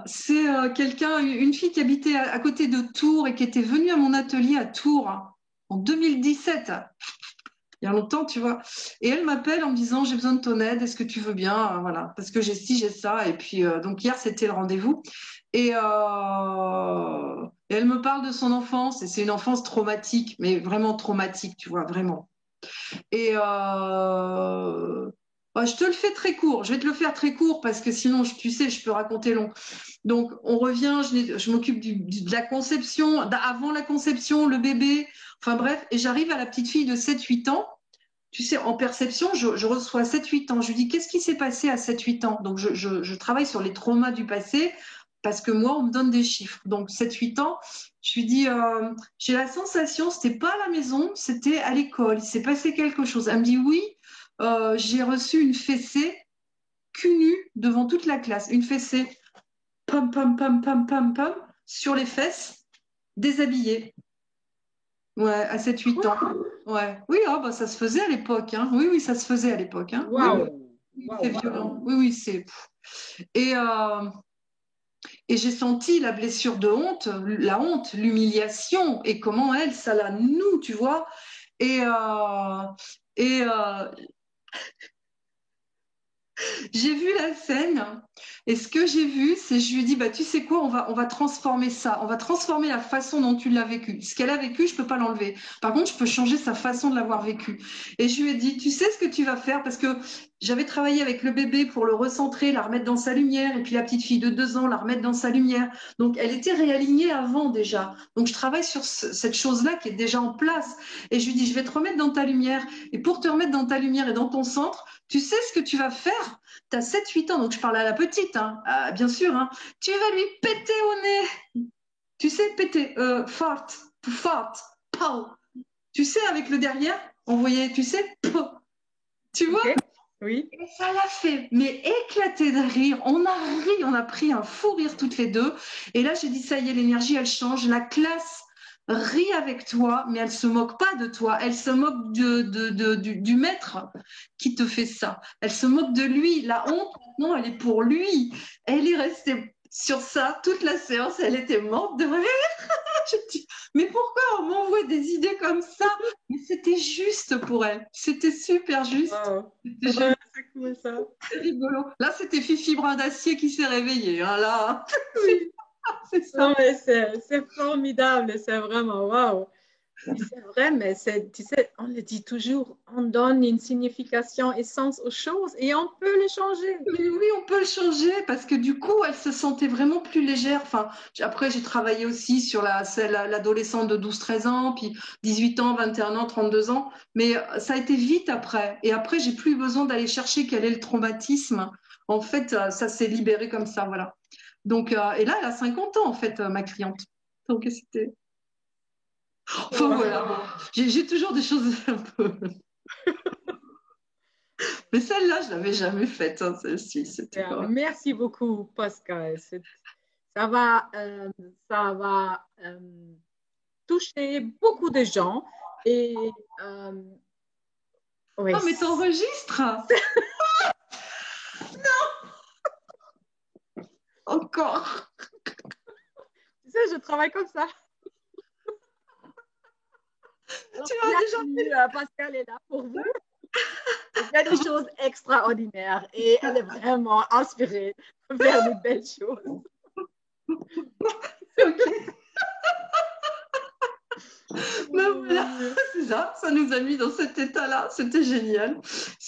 C'est quelqu'un, une fille qui habitait à côté de Tours et qui était venue à mon atelier à Tours en 2017, il y a longtemps, tu vois. Et elle m'appelle en me disant, j'ai besoin de ton aide, est-ce que tu veux bien? Voilà, parce que j'ai ci, j'ai ça. Et puis, donc hier, c'était le rendez-vous. Et elle me parle de son enfance, et c'est une enfance traumatique, mais vraiment traumatique, tu vois, vraiment. Et bah, je te le fais très court, je vais te le faire très court parce que sinon, tu sais, je peux raconter long. Donc, on revient, je m'occupe de la conception, avant la conception, le bébé, enfin bref, et j'arrive à la petite fille de 7-8 ans. Tu sais, en perception, je reçois 7-8 ans. Je lui dis, qu'est-ce qui s'est passé à 7-8 ans? Donc, je travaille sur les traumas du passé parce que moi, on me donne des chiffres. Donc, 7-8 ans, je lui dis, j'ai la sensation, c'était pas à la maison, c'était à l'école. Il s'est passé quelque chose. Elle me dit, oui, j'ai reçu une fessée cul nu devant toute la classe. Une fessée, pam, pam, pam, pam, pam, pam, sur les fesses, déshabillée. Ouais, à 7-8 ans. Ouais. Oui, ah, bah, ça se faisait à l'époque, hein. Oui, oui, ça se faisait à l'époque, hein. Oui, oui, Waouh, oui, c'est waouh. violent. Oui, oui, c'est. Et, et j'ai senti la blessure de honte, la honte, l'humiliation, et comment elle, ça la noue, tu vois. Et, et j'ai vu la scène et ce que j'ai vu, c'est je lui ai dit, bah, tu sais quoi, on va transformer ça, on va transformer la façon dont tu l'as vécu. Ce qu'elle a vécu, je peux pas l'enlever. Par contre, je peux changer sa façon de l'avoir vécu. Et je lui ai dit, tu sais ce que tu vas faire parce que j'avais travaillé avec le bébé pour le recentrer, la remettre dans sa lumière, et puis la petite fille de 2 ans, la remettre dans sa lumière. Donc, elle était réalignée avant déjà. Donc, je travaille sur cette chose-là qui est déjà en place. Et je lui dis, je vais te remettre dans ta lumière. Et pour te remettre dans ta lumière et dans ton centre, tu sais ce que tu vas faire? Tu as 7-8 ans, donc je parle à la petite, hein, bien sûr. Hein. Tu vas lui péter au nez. Tu sais, péter, fart, to fart, pow. Tu sais, avec le derrière, on voyait, tu sais, pow. Tu vois? Ok, oui. Et ça l'a fait, mais éclater de rire. On a ri, on a pris un fou rire toutes les deux. Et là, j'ai dit, ça y est, l'énergie, elle change. La classe rit avec toi, mais elle se moque pas de toi. Elle se moque du maître qui te fait ça. Elle se moque de lui. La honte, maintenant, elle est pour lui. Elle est restée sur ça toute la séance. Elle était morte de rire. Je dis, mais pourquoi on m'envoie des idées comme ça? Mais c'était juste pour elle. C'était super juste. Wow. C'était Ouais, génial. c'est cool ça. C'est rigolo. Là, c'était Fifi Brin d'Acier qui s'est réveillée. Hein, là, Oui. c'est ça. Non, mais c'est formidable, c'est vraiment waouh. Et c'est vrai, mais c'est, tu sais, on le dit toujours, on donne une signification, essence aux choses et on peut les changer. Mais oui, on peut le changer parce que du coup, elle se sentait vraiment plus légère. Enfin, après, j'ai travaillé aussi sur l'adolescente de 12-13 ans, puis 18 ans, 21 ans, 32 ans. Mais ça a été vite après. Et après, j'ai plus besoin d'aller chercher quel est le traumatisme. En fait, ça s'est libéré comme ça, voilà. Donc, et là, elle a 50 ans, en fait, ma cliente. Donc, c'était. Enfin, Wow. voilà. Bon. J'ai toujours des choses un peu. Mais celle-là, je l'avais jamais faite, hein, celle-ci. C'était Super. quand même. Merci beaucoup, Pascal. Ça va, ça va toucher beaucoup de gens et Ah, oui. mais t'enregistres encore. Tu sais, je travaille comme ça. Donc, Tu m'as déjà bienvenue, Pascal est là pour vous. Elle fait des choses extraordinaires et elle est vraiment inspirée vers des belles choses. fait. Ok. Ben Oh mon voilà, Dieu. c'est ça. Ça nous a mis dans cet état-là. C'était génial.